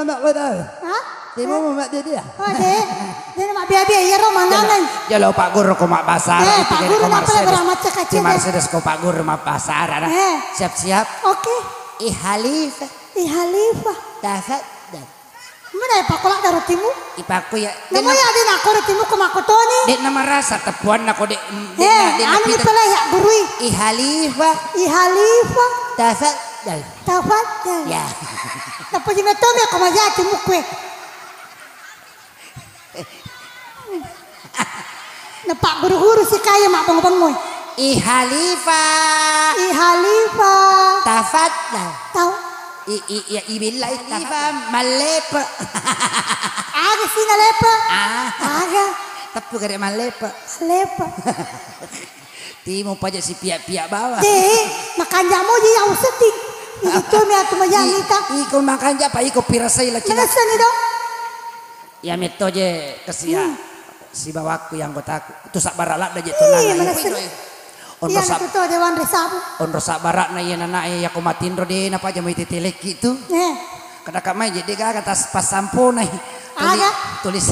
mak ko daw. Ha? Di mo mak dia. Oh, di na mabiya-biya, iya manangan. Jalo Pak Guru ko mapasar. Pak Guru na pala beramat sa kacil. Si Mercedes ko Pak Guru mapasar. Siap-siap. Oke. Ihalifah. Ihalifah. Tafadhal. Mana ya Pak kolak dari timu? Ipaku ya. Namoy adin ako dari timu ko makotoni. Dek nama rasa tepuan ako dek. Ano ni pala ya gurui? Ihalifah. Ihalifah. Tafadhal. Tafadhal. Ya. Tapos imetomi ako maja timu kwe. Na Pak guru-guru si kaya mak bang mo. Ihalifah. Ihalifah. Tafadhal. Tahu? Ibilay tafadhal. Malepa. Aga sina lepa. Aga. Tapi kare malepa. Lepa. Ti mo pa si pia-pia bawah. Di, makanya mo di ako seting. Ito mi ato mayanita. Ikaw makanya pa ikaw pirasay la cina. Mana ni do? Ya meto je kesia. Si bawaku yang kotaku. Itu sak barak da je tunangan. Iya, mana sen. Iya, itu dewan resabu. On rosak barak na yan na ay ako matindro di na pa je mo ititilik gitu. Kada kamay jadi ga atas pas sampo na. Tulis.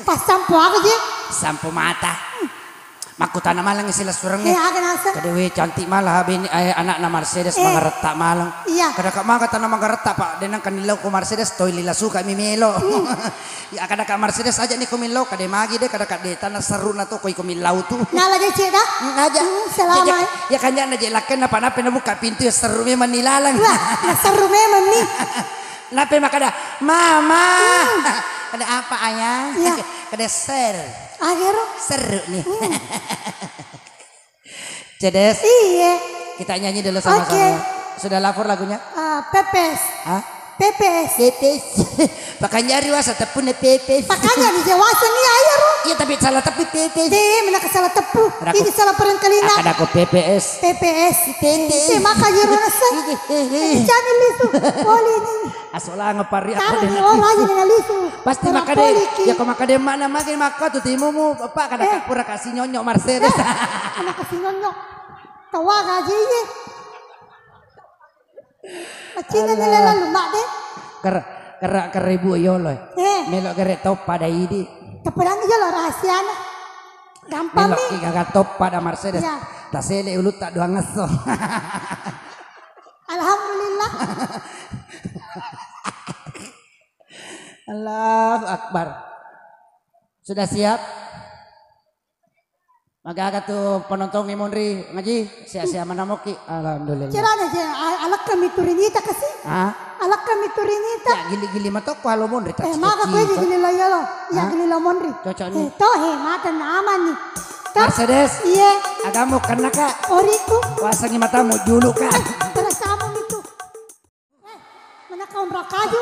Pas sampo ako je. Sampo mata. Makutan na malang sila surang ni. Aga nasa. Kadewe cantik malah bini anak na Mercedes mga retak malang. Iya. Kada ka mga tanang mga retak pa denang kanilaw ko Mercedes toy lila suka mimelo. Ya kada ka Mercedes aja ni kumilaw kade magi de kada ka de tanah seru na to koy kumilaw tu. Nala je ceda. Aja. Selamat. Ya kanya na je laken na panape na buka pintu ya seru memang nilalang. Na seru memang ni. Nape makada mama. Kada apa ayah? Iya. Kada ser. Agero. Seru nih. Cedes. Iya. Kita nyanyi dulu sama-sama. Sudah lapor lagunya? Pepes. Hah? Pepes. Pepes. Pakanya riwasa tepun pepes. Pakanya di Jawasa ni ayo. Iya tapi salah tepu pepes. Mana salah tepu. Ini salah perang kalina. Akan aku PPS. PPS. Maka jero nasa. Jani lisu. Poli ni. Asola ngapari ako din. din. Lagi dengan lisu. Pasti maka de. Ya kau maka de mana makin maka tu timu mu apa kada kapura kasih nyonyok Mercedes. Mana kasih nyonyok. Tawag aja ye. Macina nila lumak deh. Keribu yolo. Melok kere top pada ini. Keperang aja lo rahasia na. Gampang nih. Melok kagak top pada Mercedes. Tak sele ulut tak doang ngeso. Alhamdulillah. Allahu Akbar. Sudah siap? Maka tuh penonton Monri ngaji sia-sia manamoki. Alhamdulillah. Cerana aja alak kami turinita kasih. Alak kami turinita. Ya gili-gili matok halo Monri. Maka kue gili lo ya lo. Ya gili lo Monri. Cocok nih. Toh mata aman nih. Mercedes. Iya. Agamu kena kak. Oriku. Wasangi matamu julu kak. Terus kamu itu. Mana kau rakaju?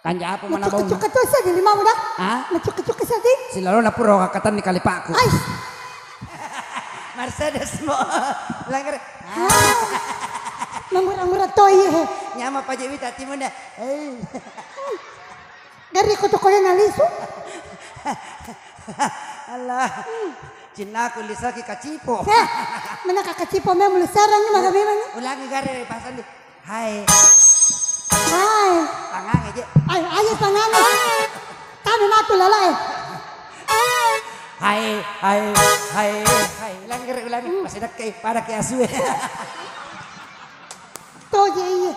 Kanja apa mana bau? Cuk-cuk itu saja lima muda. Cuk-cuk saja. Silalu napuro kakatan di kali pakku. Ay. Mercedes mo. Langgar. Murah-murah toy. Nyama pa jewi tati mo na. Dari ko to ko na lisu. Allah. Cina aku lisa ki kacipo. Mana kakacipo me mulusarang ni magabi man. Ulangi gare pasan di. Hai. Hai. Pangang aja. Ay, ayo pangang. Kami matu lalai. Hai. Ulangi. Masih dekat pada ke asu. Toh je iya.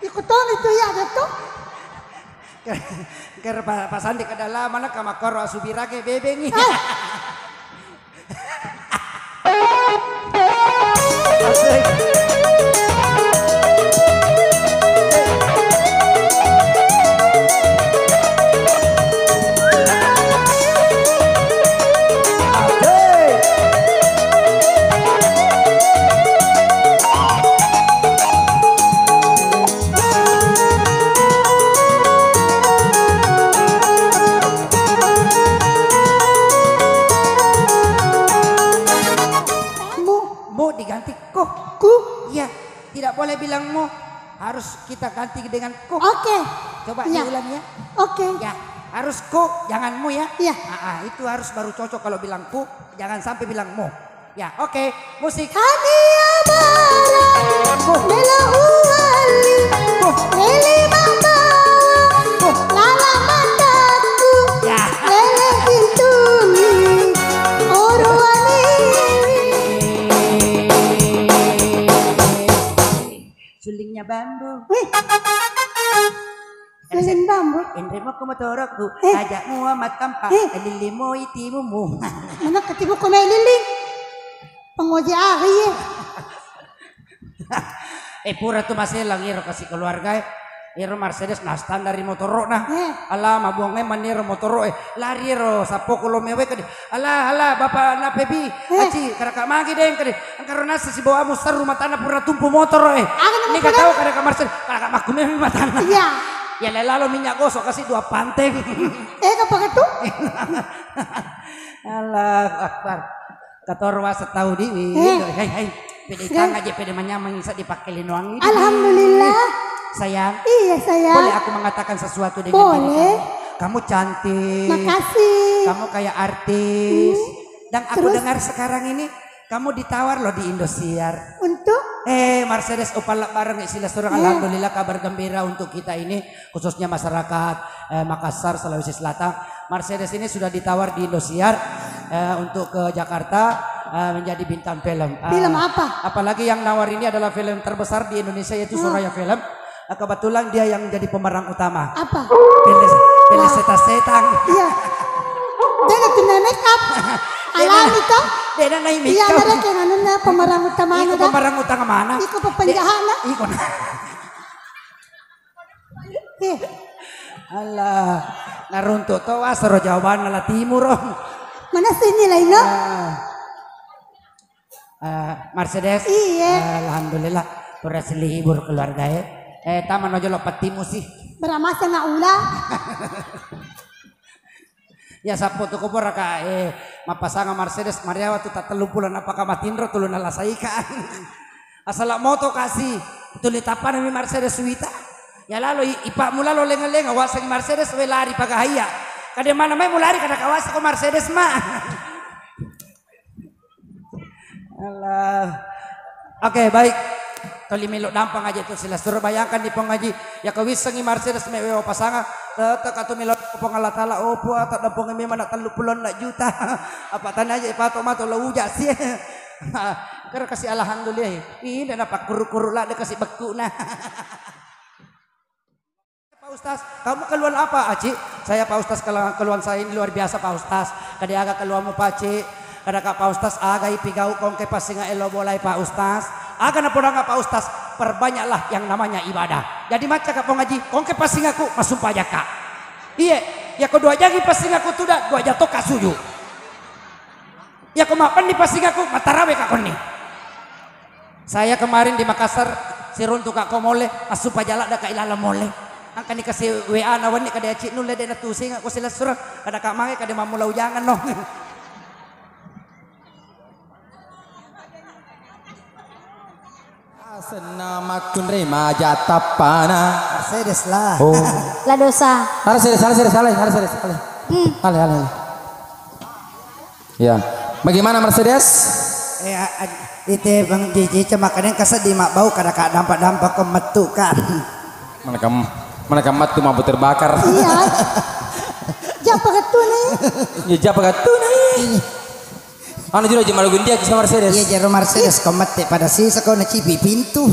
Ikuton itu ya ada tuh. Ker pasan di kedala mana kamakor asubira ke bebengi. Tidak boleh bilang mu, harus kita ganti dengan ku. Oke. Coba ya. diulang ya. Oke. Ya, harus ku, jangan mu ya. Iya. Itu harus baru cocok kalau bilang ku, jangan sampai bilang mu. Ya, oke, musik. Hania barang bela uali lele mama lala mataku Ya. lele bintuni orwani Sulingnya bambu. lele bambu Indremo kumotorokku, Eh. ajak Muhammad tampak, lilimu itimumu. mana ketibu ko na ililing pengoji ari Pura tuh masih lang iro kasih keluarga iro Mercedes nah standar motor nah ala mabuangnya maniro motor lari iro sapo kulo mewe kadi ala bapak na pebi aci karena magi deh kadi karena si bawa mustar rumah tanah pura tumpu motor ini gak tahu karena Mercedes karena makume rumah tanah iya ya lalu minyak gosok kasih 2 panteng kapag ito Allah akbar katorwa setahu diwi hai pede kang aja pede menyamang bisa dipakai linuang ini alhamdulillah sayang iya sayang boleh aku mengatakan sesuatu dengan boleh diri kamu cantik makasih kamu kayak artis dan aku Terus? dengar sekarang ini kamu ditawar loh di Indosiar untuk Mercedes upalak bareng sila surang alhamdulillah kabar gembira untuk kita ini khususnya masyarakat Makassar Sulawesi Selatan Mercedes ini sudah ditawar di Indosiar untuk ke Jakarta menjadi bintang film. Film apa? Apalagi yang nawar ini adalah film terbesar di Indonesia yaitu Suraya Film. Kebetulan dia yang jadi pemeran utama. Apa? Pele setan. Iya. Dia nggak tunai make up. Alami toh? Dia na naik make Iya, up. ada kayak anu na pemeran utama Iko dah. pemeran utama mana? Iko pepenjahat na. Iko na. Eh, Alah, naruntuk to asaro jawaban nala timur. mana sini lah ino? Mercedes. Iya. Alhamdulillah berhasil hibur keluarga ya. Taman ojo lopat timu sih. Beramasa na ulah. Ya sapo tuh kubur ka mapasanga Mercedes Mariawa tu tak telupulan apakah matindro tulun alasaikan. Asal moto kasih tulitapan mi Mercedes Wita. Ya lalu ipak mula lo lenga-lenga wasang Mercedes we lari pagahaya. Kade mana may mulari kada kawas ko Mercedes ma. Allah. Oke, baik. Toli melo dampang aja itu sila suruh bayangkan di pengaji ya kawisangi Mercedes mewe pasanga tak atau melo pengalatala opo atau dampang mi mana 30 juta. Apa tanya aja pato mato lo uja sih. Karena kasih alhamdulillah. Ini dapat kuru-kuru lah dia kasih beku nah. Pak Ustaz, kamu keluhan apa, Aci? Saya Pak Ustaz keluhan saya ini luar biasa Pak Ustaz. Kadi agak keluhanmu Pak Aci. Kada ka Pak Ustaz agak ipigau kong ke pasinga elo bolai Pak Ustaz. Aga na podang Pak Ustaz, perbanyaklah yang namanya ibadah. Jadi maca ka pengaji, kong ke pasingaku masumpah jaka. Iya, ya kedua jagi pasingaku tuda, dua jatuh kasuju. Ya kemapan di pasingaku matarawe ka koni. Saya kemarin di Makassar siruntu ka komole, masumpah jalak da ka ilala mole. Angkan dikasih WA nawan ni kada Aci nule de na tusing ako sila surat. Kada ka mange kada mamulaw jangan no. Senama kunre majatapana. Mercedes lah. Oh. La dosa. Harus. Ya. Bagaimana Mercedes? Itu bang Jiji cuma kadang kasih di mak bau kada ka dampak kemetu kan. Mana kamat tuh mampu terbakar. Iya. Japa ketu nih. Ya japa katu nih. Anu juga jemalu gundia kisah Mercedes. Iya jero Mercedes komete pada sisa kau nacipi pintu.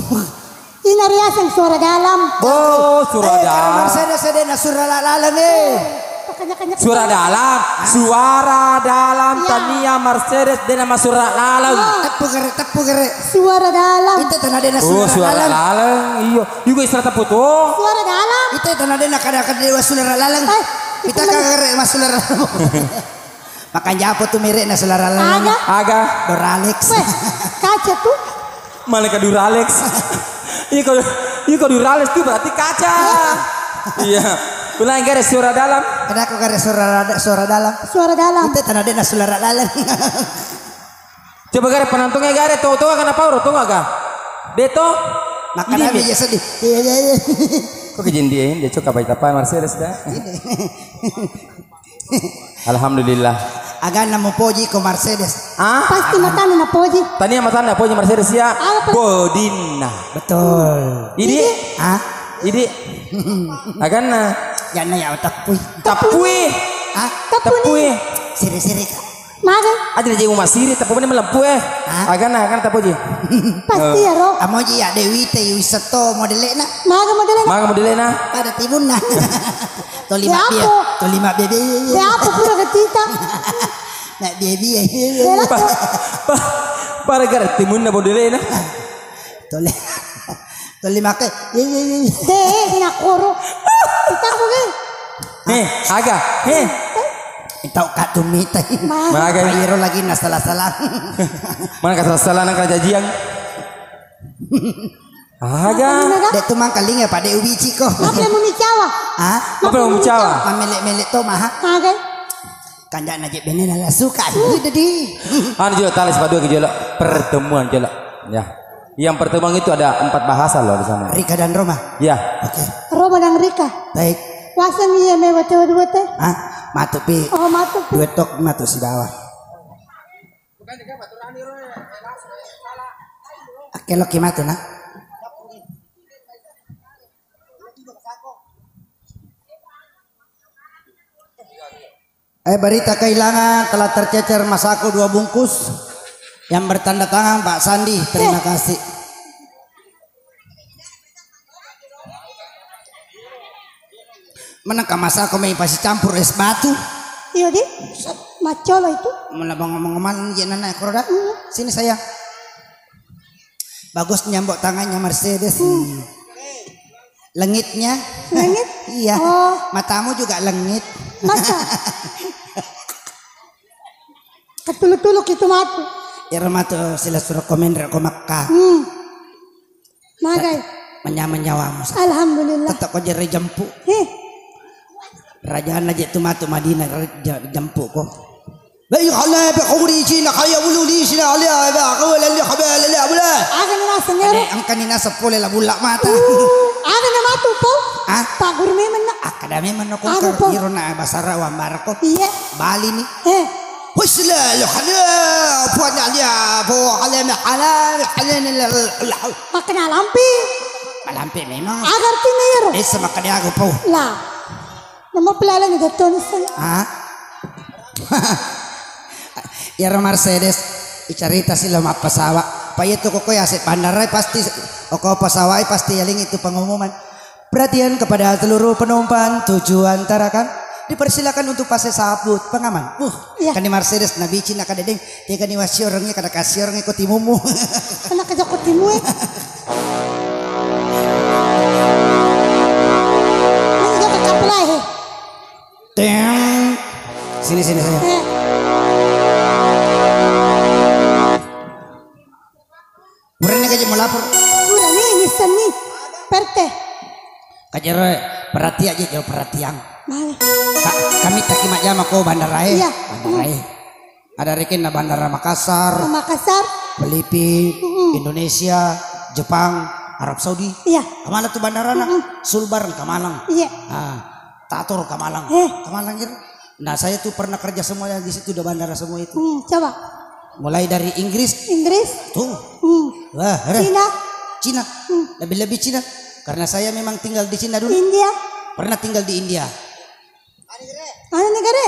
Ini riasan suara dalam. Oh, surah dalam. Mercedes ada na surala lalang eh. Kanya-kanya. Suara dalam, suara dalam Ya. tania Mercedes dan nama suara lalang. Tepu gere. Suara dalam. Itu tanah ada na Oh, surala suara lalang. lalang. Iyo, juga istilah teputo. Suara dalam. Itu tanah ada na kada dewa surala lalang. Kita kagere mas surala lalang. Makanya apa tuh mirip na surala lalang. Aga. Aga, Doralex. Weh, kaca tuh. mana ke Duralex? Iya Duralex tuh berarti kaca. Iya. Ulang garis suara dalam. Kada aku kare suara dalam. Suara dalam. Itu tanah ada na surala lalang. Coba garis penantungnya garis tuh kenapa pauro tuh agak. Deto. Makanya Ini, dia sedih. Iya. kok kejadian dia cok apa Mercedes dah. Alhamdulillah. Agana mo poji ko Mercedes. Ah? Pasti matano na poji. Tani yang matanda punya Mercedes ya. Apa? Godina. Betul. Ini, Ah, ini. Agana. yan na yaw takpuy. Tapui. Ah, Tapui. siri-siri ka. Maga. Ada jadi masiri tapi ini melempu Ah? Agana tapuji. Pasti ya ro. Amo ji ya Dewi te wisato modele na. Maga modele na. Maga modelena. Pada tibun na. To Ya lima bia. apa? To lima bebe. Ya apa pura ketita. Nak bebe. Bela ko. Para gara timun na modelena. To lima ke. Na koro. Kita ko ge. Aga. Itaw ka tumita. Maga. Mayro lagi na salah-salah. Mana kata salah nang kerajajian. Aga. Dek tu mang kaling ya pada ubici ko. Apa yang memicawa? Ah, Apa yang bicara? mamelek-melek to mah. Maga. Kanda najib benen ala suka. Dedi. Anu juga tali sepadu ke jolok pertemuan jolok. Ya. Yang pertemuan itu ada 4 bahasa loh di sana. Rika dan Roma. Ya. Oke. Roma dan Rika. Baik. Wasan iya me wate-wate. Ah, matu pi. Oh matu. Duet tok matu si bawah. Oke lo kimatu na. Berita kehilangan telah tercecer Masako 2 bungkus yang bertanda tangan Pak Sandi. Terima kasih. Mana Masako may pasti campur es batu. Iya di. Macolo itu. Mana ngomong-ngomongan ya nana kroda. Sini saya. Bagus nyambok tangannya Mercedes. Lengitnya. Lengit? Iya. Oh. Matamu juga lengit. Masa? Ketuluk-tuluk itu matu. Ya matu sila suruh komen reko Makkah. Magai. Menyawa-nyawamu. Alhamdulillah. Tetap kau jadi jemput. Rajaan aja tu matu Madinah jemput kau. Baik Allah berkori Cina kaya bulu di Cina Allah berkawal Allah khabal Allah bulan. Aga na sendiri. Angkan ni nasa pole la bulak mata. Aga na matu po. Ah? Pak gurme man na. Akademi manokong Ano po? kariro na basara wa marako. Iya. Bali ni. Eh. Lo hala puan dia po hala Makan lampi. malampi memang. Agar tinero. Desa makanya ako po. Lah. Nama pelalang itu tulisan. Ah. Ya Mercedes icarita sila mapasawa. Payeto ko koy aset bandaray pasti oko pasawai pasti yaling itu pengumuman. Perhatian kepada seluruh penumpang tujuan Tarakan. Dipersilakan untuk pasang sabut pengaman. Iya. Kan di Mercedes nabi Cina kadedeng dia kan wasi orangnya kada kasih orang ikut timumu. Kena kejakut timu. Ini juga kapelai. Deng. Sini saya. Burannya kaji mau lapor. Udah nih Nissan nih. Perte. Kajero perhati aja jauh perhatian. Mana? Kami tak kimak jama ko bandarai. Iya. Bandarai. Ada rekin na bandara Makassar, Makassar. Filipina, Indonesia, Jepang, Arab Saudi. Iya. Kamala tuh bandara na? Sulbar Kamalang. Iya. Ah, Tator Kamalang. Kamalang gitu. Nah saya tuh pernah kerja semuanya di situ udah bandara semua itu. Coba. Mulai dari Inggris. Inggris. Tuh. Wah, Cina. Cina. Lebih-lebih Cina. Karena saya memang tinggal di Cina dulu. India. Pernah tinggal di India. Mana negara?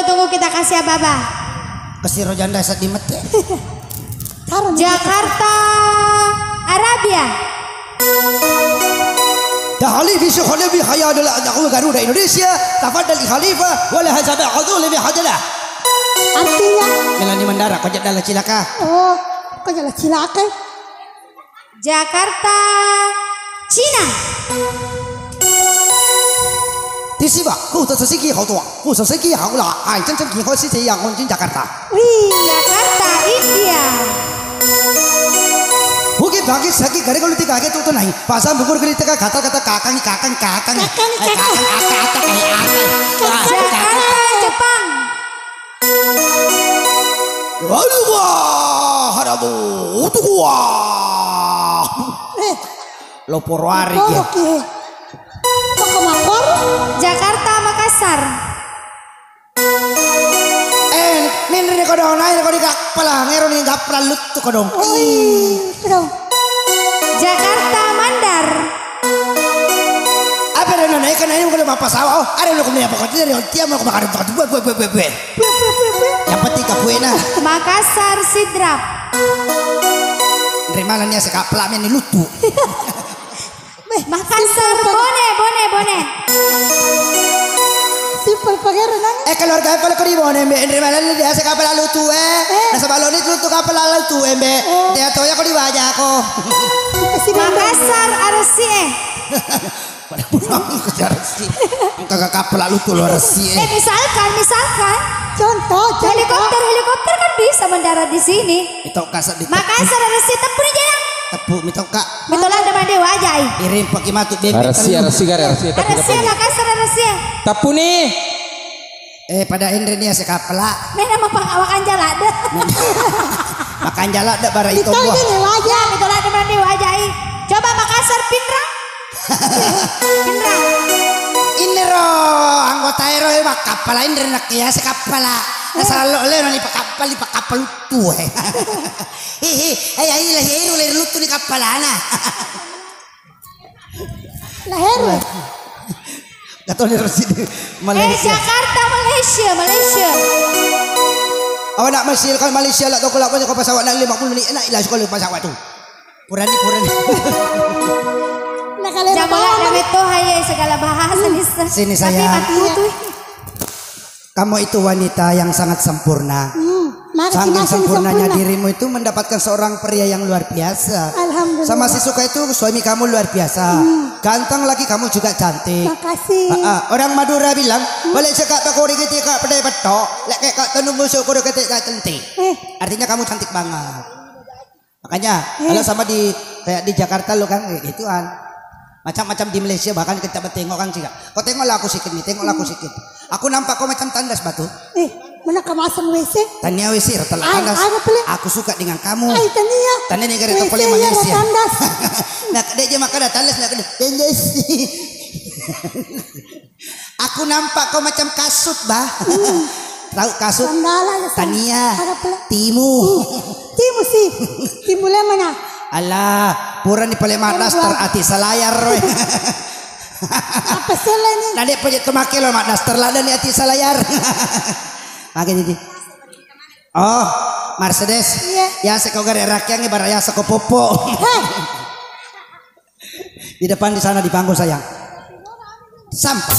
Tunggu kita kasih apa-apa. Kasih rojanda saat di mete. Jakarta, Arabia. Dahali fi syukhuli bi khayadul adaku Garuda Indonesia. Tafadhal khalifah wala hazaba adul bi hajalah. Artinya? Melani Mandara kojak dalam cilaka. Oh, kok jalan cilaka? Jakarta, Cina. Tisiba, ku sesiki hau tua, ku sesiki hau la, ai真正以后是这样，我进 Jakarta. Wih. Jakarta, India. Bukan bagi segi gara kalau tiga itu tuh naik. Pasang bukur kali tiga kata-kata kakang. Jakarta, Jepang. Aduh wah, haramu, tuh wah. Lopor wari ya. Kok makor? Jakarta, Makassar. Nih ko dong, naik ko di kapal, ngero nih kapal lutu ko dong. Terus. Jakarta Mandar. Apa dah naik kan ini bukan apa sawah. Oh, ada lu kemudian apa kau dari tiap mau kemarin tempat gue. Yang penting kapuena. Makassar Sidrap. Dari mana nih sekapal ini lutu. Makassar Bone. Simpel pangeran nang. Keluarga kalau kau di mana mbak? Dari mana nih dia sekapal lutu Nasa balon itu lutu kapal lutu mbak. Dia tahu ya kau di wajah aku. Makassar Arsi. Pada pulang kejar sih. Kagak kapal lutu luar sih. Misalkan. Contoh. Helikopter kan bisa mendarat di sini. Itu kasar di Makassar Arsi tepun aja. tepu mitau kak. Betul ada mandi wajah. Irim pakai matu bebek. Arsi Makassar Arsi. Tapu nih. Pada Indri nih sekapela. Nah nama pengawakan jalan deh. Makan jalak dak bara itu Kita buah. ini wajah. Betul ada mandi wajah. Coba Makassar Pinrang. Ini ro anggota ero mak kapal Indri nak ya sekapela. Selalu le ni pakapal tu Hihi, lahir lutu ni kapalana. Lahir. Gato ni residi Malaysia. Jakarta Malaysia. Awak nak Malaysia kalau Malaysia lah kau lakukan kau pesawat nak 50 ni enak ilah sekolah pesawat tu. Purani. Nah kalian Jamalah kami tu hayai segala bahasa Sini saya. Tapi mati tu. Kamu itu wanita yang sangat sempurna. Saking sempurnanya dirimu itu mendapatkan seorang pria yang luar biasa. Alhamdulillah. Sama si Suka itu suami kamu luar biasa. Ganteng lagi kamu juga cantik. Makasih. Orang Madura bilang, boleh cakap tak kori kita kak pedai betok, lek kak tenung musuh kori kita kak cantik. Artinya kamu cantik banget. Makanya kalau sama di kayak di Jakarta lo kan kayak gituan. Macam-macam di Malaysia bahkan kita bertengok kan sih. Kau tengoklah aku sikit nih, tengoklah aku sikit. Aku nampak kau macam tandas batu. Mana kawasan WC? Tania WC rata tandas. Aku suka dengan kamu. Ay, Tania. Tania negara kapal Malaysia. Nak dia je makan tandas nak tandas. Aku nampak kau macam kasut bah. Tahu kasut? Tania. Timu sih. Timu mana? Alah, pura ni paling manas terati selayar. Apa salah ni? Nadi pajak tumakil mak daster lada ni ati selayar. Makin ini. Oh, Mercedes. Ya sekau gare rakyat ni baraya sekau popo. Di depan di sana di panggung sayang. Sampai.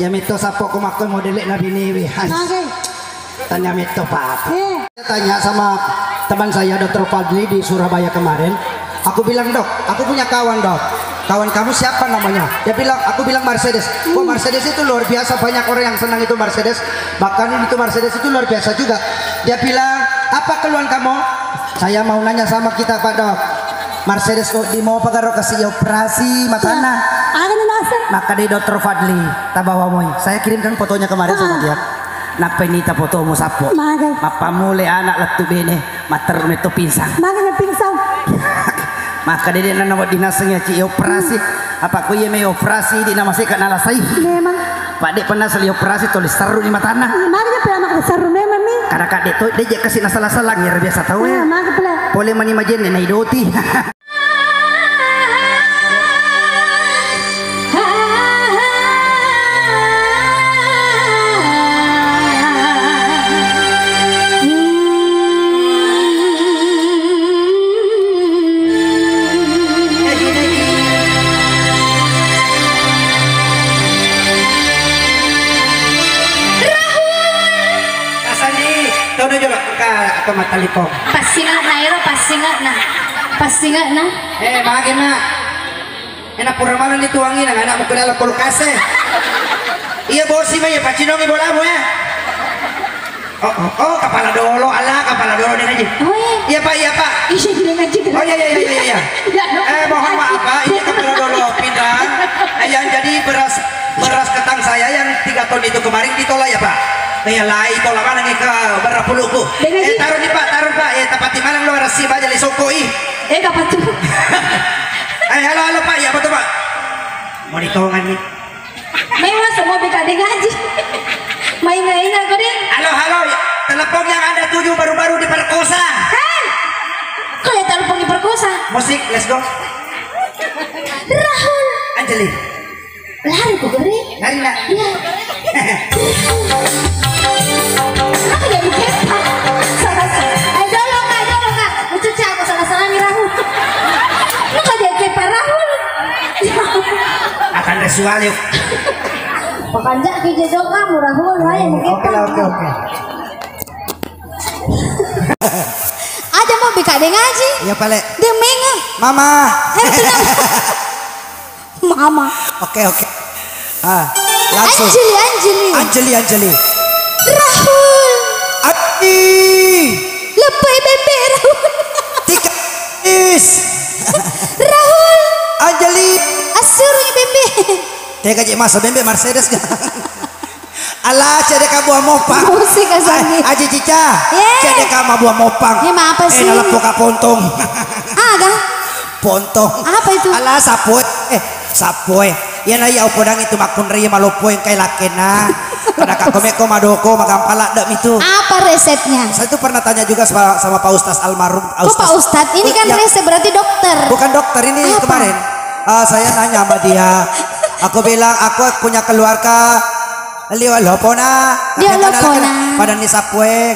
Ya mito sapo kumakon modelik na biniwihan. Tanya mito pak. Tanya sama teman saya Dr. Fadli di Surabaya kemarin. Aku bilang dok, aku punya kawan dok. Kawan kamu siapa namanya? Dia bilang, aku bilang Mercedes. Oh Mercedes itu luar biasa, banyak orang yang senang itu Mercedes. Bahkan itu Mercedes itu luar biasa juga. Dia bilang, apa keluhan kamu? Saya mau nanya sama kita pak dok. Mercedes kok di mau pagaro kasih operasi matana. Maka di Dr. Fadli tabawamoy. Saya kirimkan fotonya kemarin sama dia. Napa ini ta foto mo sapo? Mapamuli anak latu bene mater nito pinsang. Makanya pinsang. Maka dia na nawad dinasanya ci operasi. Apa ko may operasi di na masih kana lasay. Memang. Pak dek pernah sali operasi tulis seru di matana. Makanya pala makasaru memang ni. Karena kak dek tu dia kasih nasalah-salah ngir biasa tahu ya. Makanya pala. Boleh mani majen na idoti. Atau matalikong. Pasingat na. Bagay na. Enak pura malam itu angin, anak mo kilala kulkas Iya bosi mo ya, pacinong ibola mo ya. Oh, kepala dolo, kepala dolo nih aja. Oh iya pak. Oh iya. Mohon maaf pak, ini kepala dolo pindang. Yang jadi beras ketang saya yang 3 ton itu kemarin ditolak ya pak. Kaya lai tolak mana nih ke berapa puluhku. Taruh nih pak, tepat di mana lu resi aja lisokoi. Kapan tuh? Halo pak, ya betul pak. Mau perhitungan nih. May masa mo bikading ngaji. Main-main ako din. Halo, telepon yang Anda tuju baru-baru diperkosa. Hei! Kaya telepon diperkosa. Musik, let's go. Rahul. Anjali. Lari ko gari. Lari na. Iya. Ako ya bukan. Ay dolo ka. Mucuci ako salah-salah ni Rahul. Naka dia kay pa Rahul. Akan rasual yuk. Pakanja kay Jedong ka mo Rahul. Ay mo kita. Oke. Aja mau bikading ngaji. Iya, Pale. Demi nga. Mama. Mama. Oke. Langsung. Anjali. Rahul. Adi. Lepay bebe Rahul. Tika. Is. Rahul. Anjali. Asurunya bebe. Teka cik masa bembe Mercedes kan. Alah, cedek buah mopang. Musik asani. Aji cica. Yeah. Cedek buah mopang. Ya apa sih? Nalat buka pontong. Aga. Pontong. Apa itu? Alah sapoy. Yan ay podang itu makun riya malopoy kay lakena. Pada kakomeko madoko magampala dam itu. Apa resepnya? Saya itu pernah tanya juga sama Pak Ustaz almarhum. Kok Pak Ustaz? Ini kan resep berarti dokter. Bukan dokter ini apa? Kemarin. Saya nanya sama dia. Aku bilang aku punya keluarga. Liwalopona. Dia lopona. Pada ni sapoy.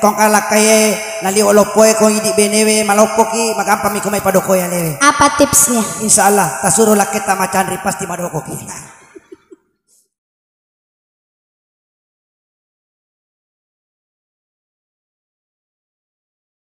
Kong kalakay naliwalopoy kong hindi benewe malopoki magampami kumay padoko yan lewe. Apa tipsnya? Insyaallah tasuro lakita macan ripas di madokoki.